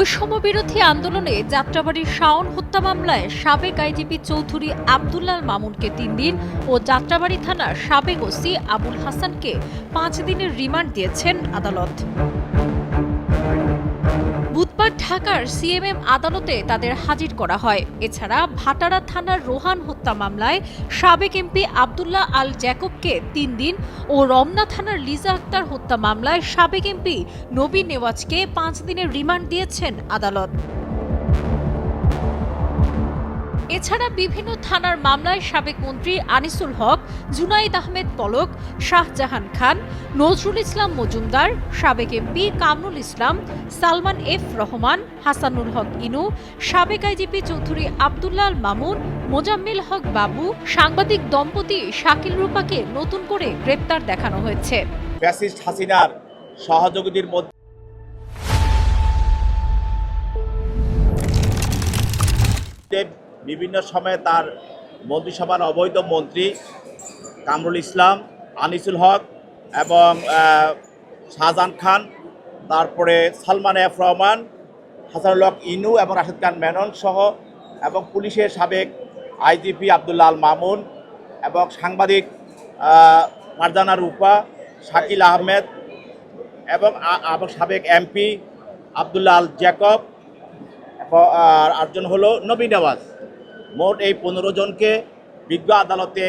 বৈষম্য বিরোধী আন্দোলনে যাত্রাবাড়ির শাওন হত্যা মামলায় সাবেক আইজিপি চৌধুরী আব্দুল্লাহ মামুনকে ৩ দিন ও যাত্রাবাড়ি থানার সাবেক ওসি আবুল হাসানকে ৫ দিনের রিমান্ড দিয়েছেন আদালত। বুধবার ঢাকার সিএমএম আদালতে তাদের হাজির করা হয়। এছাড়া ভাটারা থানার রোহান হত্যা মামলায় সাবেক এমপি আব্দুল্লাহ আল জ্যাকবকে ৩ দিন ও রমনা থানার লিজা আক্তার হত্যা মামলায় সাবেক এমপি নবী নেওয়াজকে ৫ দিনের রিমান্ড দিয়েছেন আদালত। এছাড়া বিভিন্ন থানার মামলায় সাবেক মন্ত্রী আনিসুল হক, জুনাইদ আহমেদ পলক, শাহজাহান খান, নজরুল ইসলাম মজুমদার, সাবেক এমপি কামরুল ইসলাম, সালমান এফ রহমান, হাসানুল হক ইনু, সাবেক আইজিপি চৌধুরী আব্দুল্লাহ আল মামুন, মোজাম্মেল হক বাবু, সাংবাদিক দম্পতি শাকিল রূপাকে নতুন করে গ্রেপ্তার দেখানো হয়েছে। ফ্যাসিস্ট হাসিনার সহযোগীদের মধ্যে বিভিন্ন সময়ে তার মন্ত্রিসভার অবৈধ মন্ত্রী কামরুল ইসলাম, আনিসুল হক এবং শাহজাহান খান, তারপরে সালমান এফ রহমান, হাসানুল হক ইনু এবং রাশেদ খান মেনন সহ এবং পুলিশের সাবেক আইজিপি আব্দুল্লাহ আল মামুন এবং সাংবাদিক ফারজানা রূপা, শাকিল আহমেদ এবং সাবেক এমপি আব্দুল্লাহ আল জ্যাকব আর আটজন হলো নবী নেওয়াজ। মোট এই 15 জনকে বিজ্ঞ আদালতে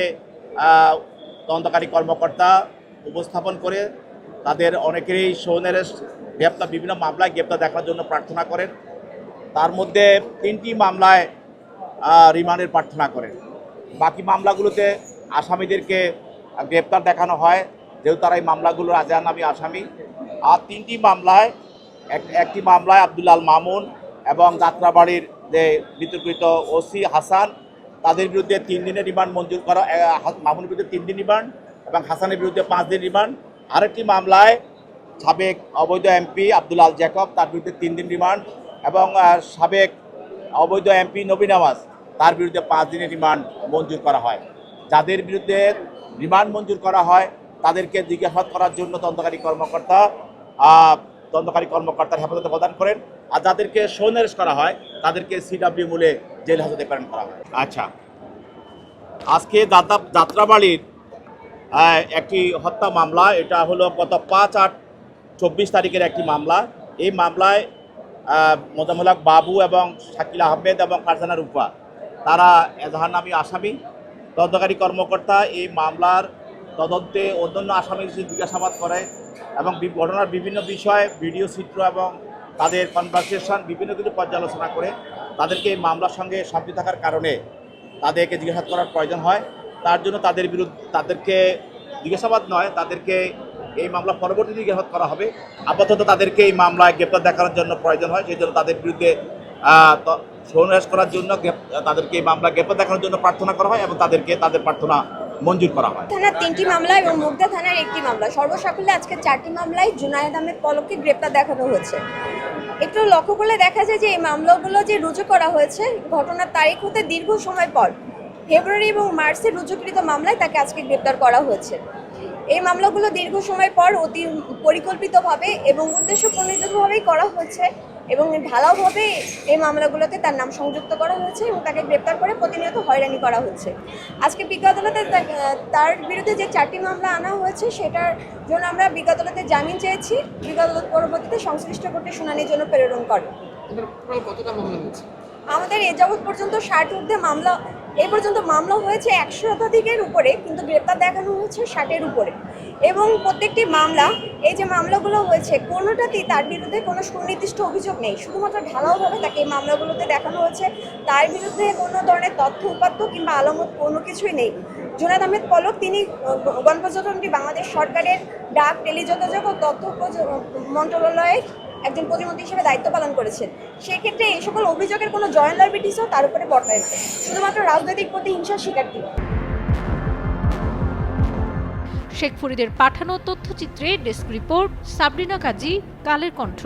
তদন্তকারী কর্মকর্তা উপস্থাপন করে তাদের অনেকেরই সৌনের গ্রেপ্তার বিভিন্ন মামলায় গ্রেপ্তার দেখার জন্য প্রার্থনা করেন। তার মধ্যে 3টি মামলায় রিমান্ডের প্রার্থনা করেন। বাকি মামলাগুলোতে আসামিদেরকে গ্রেপ্তার দেখানো হয় যেহেতু তারা এই মামলাগুলোর আজানামী আসামি। আর 3টি মামলায় একটি মামলায় আব্দুল্লাহ আল মামুন এবং যাত্রাবাড়ির যে বিতর্কিত ওসি হাসান তাদের বিরুদ্ধে 3 দিনের রিমান্ড মঞ্জুর করা, মামুনের বিরুদ্ধে 3 দিন রিমান্ড এবং হাসানের বিরুদ্ধে 5 দিন রিমান্ড। আরেকটি মামলায় সাবেক অবৈধ এমপি আব্দুল্লাহ আল জ্যাকব তার বিরুদ্ধে 3 দিন রিমান্ড এবং সাবেক অবৈধ এমপি নবী নেওয়াজ তার বিরুদ্ধে 5 দিনের রিমান্ড মঞ্জুর করা হয়। যাদের বিরুদ্ধে রিমান্ড মঞ্জুর করা হয় তাদেরকে জিজ্ঞাসাবাদ করার জন্য তদন্তকারী কর্মকর্তার হেফাজতে প্রদান করেন। আর যাদেরকে সৌনারেশ করা হয় তাদেরকে সিডব্লিউ মূলে জেল হাজতে প্রেরণ করা হয়। আচ্ছা, আজকে যাত্রাবাড়ির একটি হত্যা মামলা, এটা হলো গত 5/8/24 তারিখের একটি মামলা। এই মামলায় মোজাম্মেল হক বাবু এবং শাকিল আহমেদ এবং ফারজানা রূপা তারা এজাহারনামী আসামি। তদন্তকারী কর্মকর্তা এই মামলার তদন্তে অন্যান্য আসামির জিজ্ঞাসাবাদ করে এবং ঘটনার বিভিন্ন বিষয় ভিডিও চিত্র এবং তাদের কনভারসেশন বিভিন্ন কিছু পর্যালোচনা করে তাদেরকে এই মামলার সঙ্গে সম্পৃক্ত থাকার কারণে তাদেরকে জিজ্ঞাসাবাদ করার প্রয়োজন হয়। তার জন্য তাদেরকে জিজ্ঞাসাবাদ নয়, তাদেরকে এই মামলা পরবর্তী জিজ্ঞাসাবাদ করা হবে। আপাতত তাদেরকে এই মামলায় গ্রেপ্তার দেখানোর জন্য প্রয়োজন হয়, সেই জন্য তাদের বিরুদ্ধে সৌনাশ করার জন্য তাদেরকে এই মামলা গ্রেপ্তার দেখানোর জন্য প্রার্থনা করা হয় এবং তাদের প্রার্থনা মঞ্জুর করা হয়। থানার 3টি মামলা এবং মুগদা থানার 1টি মামলা, সর্বসাকুল্যে আজকে 4টি মামলায় জুনাইদ আহমেদ পলককে গ্রেপ্তার দেখানো হয়েছে। একটু লক্ষ্য করলে দেখা যায় যে এই মামলাগুলো যে রুজু করা হয়েছে ঘটনার তারিখ হতে দীর্ঘ সময় পর ফেব্রুয়ারি এবং মার্চে রুজুকৃত মামলায় তাকে আজকে গ্রেপ্তার করা হয়েছে। এই মামলাগুলো দীর্ঘ সময় পর অতি পরিকল্পিতভাবে এবং উদ্দেশ্য প্রণোদিতভাবেই করা হয়েছে এবং ঢালাওভাবে এই মামলাগুলোতে তার নাম সংযুক্ত করা হয়েছে এবং তাকে গ্রেপ্তার করে প্রতিনিয়ত হয়রানি করা হচ্ছে। আজকে বিজ্ঞ আদালতে তার বিরুদ্ধে যে 4টি মামলা আনা হয়েছে সেটার জন্য আমরা বিজ্ঞ আদালতে জামিন চেয়েছি। বিজ্ঞ আদালত পরবর্তীতে সংশ্লিষ্ট কোর্টে শুনানির জন্য প্রেরণ করে। আমাদের এ যাবৎ পর্যন্ত 60 ঊর্ধ্বে মামলা, এই পর্যন্ত মামলা হয়েছে 100 শতাধিকের উপরে, কিন্তু গ্রেপ্তার দেখানো হয়েছে 60-এর উপরে। এবং প্রত্যেকটি মামলা, এই যে মামলাগুলো হয়েছে কোনোটাতেই তার বিরুদ্ধে কোনো সুনির্দিষ্ট অভিযোগ নেই, শুধুমাত্র ঢালাওভাবে তাকে এই মামলাগুলোতে দেখানো হয়েছে তার বিরুদ্ধে কোনো ধরনের তথ্য উপাত্ত কিংবা আলামত কোনো কিছুই নেই। জুনাইদ আহমেদ পলক তিনি গণপ্রজাতন্ত্রী বাংলাদেশ সরকারের ডাক, টেলিযোগাযোগ ও তথ্য মন্ত্রণালয়ে একজন প্রতিমন্ত্রী হিসেবে দায়িত্ব পালন করেছেন। সেক্ষেত্রে এই সকল অভিযোগের কোনো জয়েন্ট লাইবিলিটিসও তার উপরে বর্তায়, শুধুমাত্র রাজনৈতিক প্রতিহিংসার শিকারটি। শেখ ফরিদের পাঠানো তথ্যচিত্রে ডেস্ক রিপোর্ট, সাবরিনা কাজী, কালের কণ্ঠ।